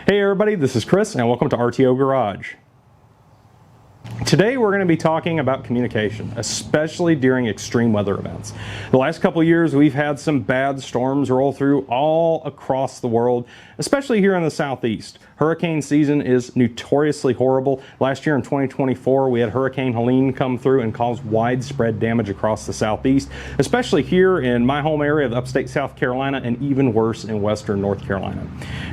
Hey everybody, this is Chris and welcome to RTO Garage. Today we're going to be talking about communication, especially during extreme weather events. The last couple of years we've had some bad storms roll through all across the world, especially here in the southeast. Hurricane season is notoriously horrible. Last year in 2024 we had Hurricane Helene come through and cause widespread damage across the southeast, especially here in my home area of upstate South Carolina and even worse in western North Carolina.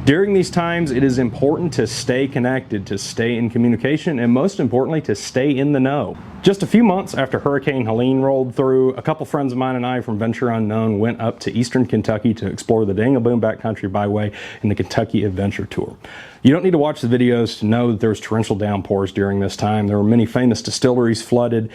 During these times it is important to stay connected, to stay in communication, and most importantly to stay in the know. Just a few months after Hurricane Helene rolled through, a couple friends of mine and I from Venture Unknown went up to eastern Kentucky to explore the Dingleboom Backcountry Byway in the Kentucky Adventure Tour. You don't need to watch the videos to know that there was torrential downpours during this time. There were many famous distilleries flooded.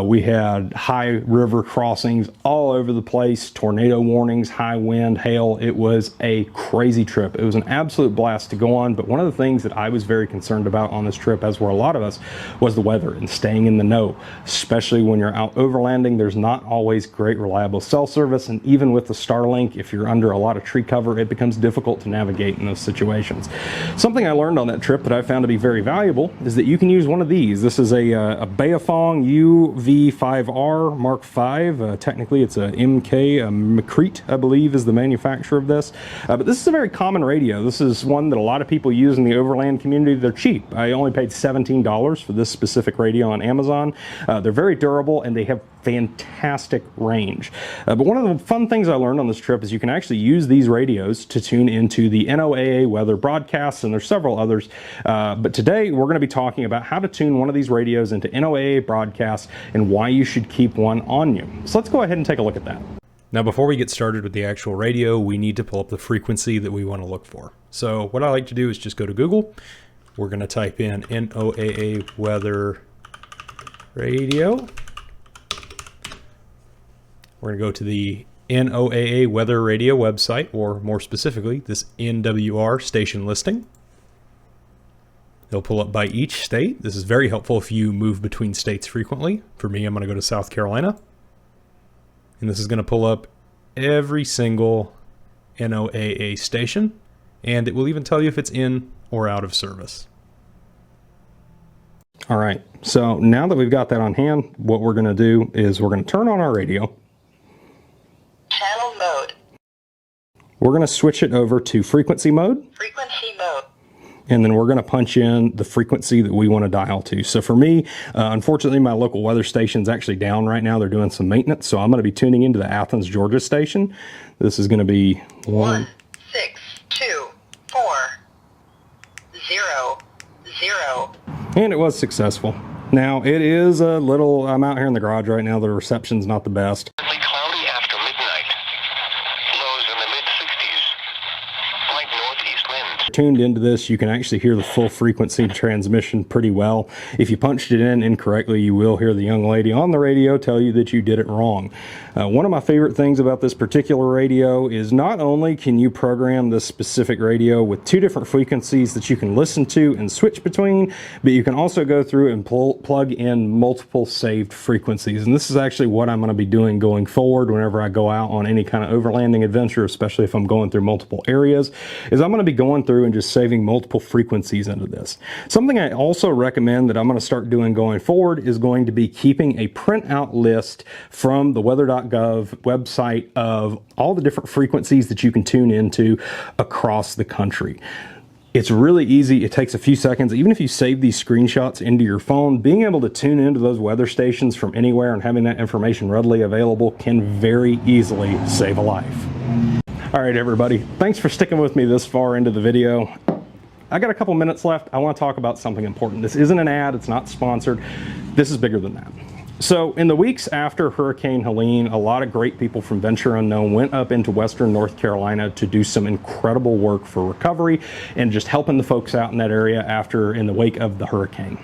We had high river crossings all over the place, tornado warnings, high wind, hail. It was a crazy trip. It was an absolute blast to go on, but one of the things that I was very concerned about on this trip, as were a lot of us, was the weather and staying in the know. Especially when you're out overlanding, there's not always great reliable cell service, and even with the Starlink, if you're under a lot of tree cover, it becomes difficult to navigate in those situations. Something I learned on that trip that I found to be very valuable is that you can use one of these. This is a Baofeng UV-5R Mark V. Technically it's a MK, McCrete, I believe is the manufacturer of this. But this is a very common radio. This is one that a lot of people use in the overland community. They're cheap. I only paid $17 for this specific radio on Amazon. They're very durable and they have fantastic range. But one of the fun things I learned on this trip is you can actually use these radios to tune into the NOAA weather broadcasts, and there's several others. But today we're going to be talking about how to tune one of these radios into NOAA broadcasts and why you should keep one on you. So let's go ahead and take a look at that. Now before we get started with the actual radio, we need to pull up the frequency that we want to look for. So what I like to do is just go to Google. We're going to type in NOAA Weather Radio. We're going to go to the NOAA Weather Radio website, or more specifically, this NWR station listing. They'll pull up by each state. This is very helpful if you move between states frequently. For me, I'm going to go to South Carolina. And this is going to pull up every single NOAA station. And it will even tell you if it's in or out of service. All right, so now that we've got that on hand, what we're going to do is we're going to turn on our radio. Channel mode. We're going to switch it over to frequency mode. Frequency mode. And then we're going to punch in the frequency that we want to dial to. So for me, unfortunately, my local weather station's actually down right now. They're doing some maintenance. So I'm going to be tuning into the Athens, Georgia station. This is going to be 16240. And it was successful. Now it is a little, I'm out here in the garage right now. The reception's not the best. Cloudy after midnight. Lows in the mid-60s. Light northeast winds. Tuned into this, you can actually hear the full frequency transmission pretty well. If you punched it in incorrectly, you will hear the young lady on the radio tell you that you did it wrong. One of my favorite things about this particular radio is not only can you program this specific radio with two different frequencies that you can listen to and switch between, but you can also go through and plug in multiple saved frequencies. And this is actually what I'm going to be doing going forward whenever I go out on any kind of overlanding adventure, especially if I'm going through multiple areas, is I'm going to be going through and just saving multiple frequencies into this. Something I also recommend that I'm going to start doing going forward is going to be keeping a printout list from the weather.gov website of all the different frequencies that you can tune into across the country. It's really easy. It takes a few seconds. Even if you save these screenshots into your phone, being able to tune into those weather stations from anywhere and having that information readily available can very easily save a life. All right, everybody, thanks for sticking with me this far into the video. I got a couple minutes left. I want to talk about something important. This isn't an ad. It's not sponsored. This is bigger than that. So in the weeks after Hurricane Helene, a lot of great people from Venture Unknown went up into western North Carolina to do some incredible work for recovery and just helping the folks out in that area in the wake of the hurricane.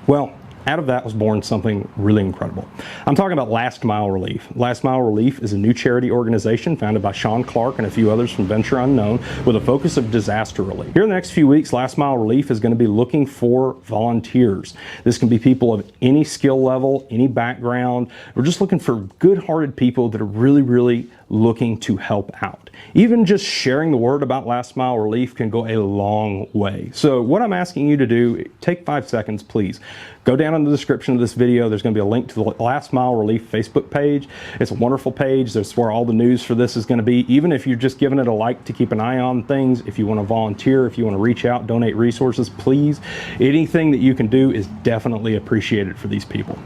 Well, out of that was born something really incredible. I'm talking about Last Mile Relief. Last Mile Relief is a new charity organization founded by Sean Clark and a few others from Venture Unknown with a focus of disaster relief. Here in the next few weeks, Last Mile Relief is going to be looking for volunteers. This can be people of any skill level, any background. We're just looking for good-hearted people that are really looking to help out. Even just sharing the word about last mile relief can go a long way. So what I'm asking you to do, take 5 seconds, please. Go down in the description of this video. There's going to be a link to the Last Mile Relief Facebook page. It's a wonderful page. That's where all the news for this is going to be. Even if you're just giving it a like to keep an eye on things, if you want to volunteer, if you want to reach out, donate resources, please. Anything that you can do is definitely appreciated for these people.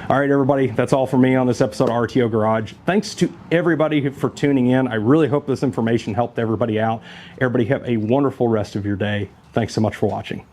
All right, everybody, that's all for me on this episode of RTO Garage. Thanks to everybody for tuning in. I really hope this information helped everybody out. Everybody have a wonderful rest of your day. Thanks so much for watching.